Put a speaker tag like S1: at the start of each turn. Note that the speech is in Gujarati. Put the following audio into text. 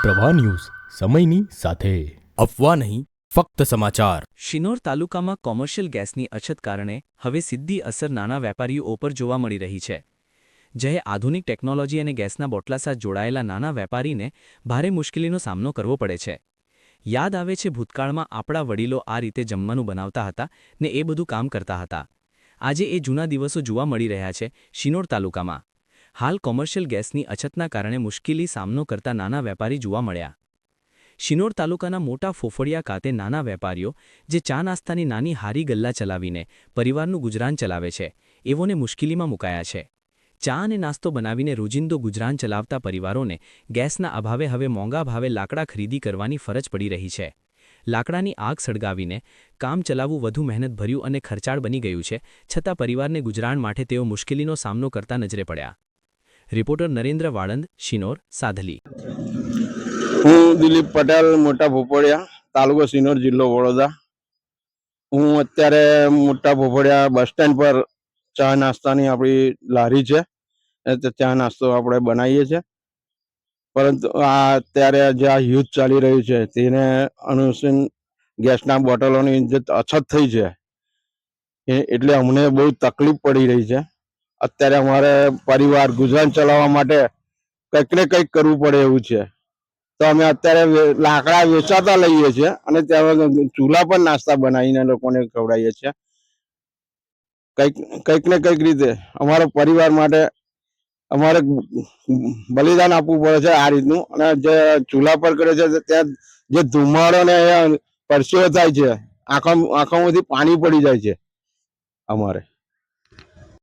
S1: પ્રવાહ ન્યૂઝ સમયની સાથે અફવા નહીં ફક્ત સમાચાર।
S2: શિનોર તાલુકામાં કોમર્શિયલ ગેસની અછત કારણે હવે સીધી અસર નાના વેપારીઓ પર જોવા મળી રહી છે। જ્યારે આધુનિક ટેકનોલોજી અને ગેસના બોટલા સાથે જોડાયેલા નાના વેપારીને ભારે મુશ્કેલીનો સામનો કરવો પડે છે। યાદ આવે છે ભૂતકાળમાં આપણા વડીલો આ રીતે જમવાનું બનાવતા હતા ને એ બધું કામ કરતા હતા। આજે એ જૂના દિવસો જોવા મળી રહ્યા છે શિનોર તાલુકામાં। હાલ કોમર્શિયલ ગેસની અછતના કારણે મુશ્કેલી સામનો કરતા નાના વેપારી જોવા મળ્યા। શિનોર તાલુકાના મોટા ફોફડિયા ખાતે નાના વેપારીઓ જે ચા નાસ્તાની નાની હારી ગલ્લા ચલાવીને પરિવારનું ગુજરાન ચલાવે છે એવોને મુશ્કેલીમાં મુકાયા છે। ચા અને નાસ્તો બનાવીને રોજિંદો ગુજરાન ચલાવતા પરિવારોને ગેસના અભાવે હવે મોંઘા ભાવે લાકડા ખરીદી કરવાની ફરજ પડી રહી છે। લાકડાની આગ સળગાવીને કામ ચલાવવું વધુ મહેનતભર્યું અને ખર્ચાળ બની ગયું છે, છતાં પરિવારને ગુજરાન માટે તેઓ મુશ્કેલીનો સામનો કરતા નજરે પડ્યા। રિપોર્ટર નરેન્દ્ર વાળંદ, શિનોર, સાધલી।
S3: હું દિલીપ પટેલ, મોટા ભોપડિયા, તાલુકો શિનોર, જિલ્લો વડોદરા। હું અત્યારે મોટા ભોપડિયા બસ સ્ટેન્ડ પર ચા નાસ્તાની આપણી લારી છે, ચા નાસ્તો આપણે બનાવીએ છીએ। પરંતુ આ અત્યારે જે આ યુદ્ધ ચાલી રહ્યું છે તેને અનુસરીને ગેસના બોટલોની જે અછત થઈ છે એટલે અમને બહુ તકલીફ પડી રહી છે। અત્યારે અમારે પરિવાર ગુજરાન ચલાવવા માટે કંઈક ને કંઈક કરવું પડે એવું છે, તો અમે અત્યારે લાકડા વેચાતા લઈએ છીએ અને ત્યાં ચૂલા પર નાસ્તા બનાવીને લોકોને ખવડાવીએ છીએ। કંઈક ને કંઈક રીતે અમારા પરિવાર માટે અમારે બલિદાન આપવું પડે છે આ રીતનું। અને જે ચૂલા પર કરે છે ત્યાં જે ધુમાડો ને પરસેવો થાય છે, આંખોમાંથી પાણી પડી જાય છે અમારે।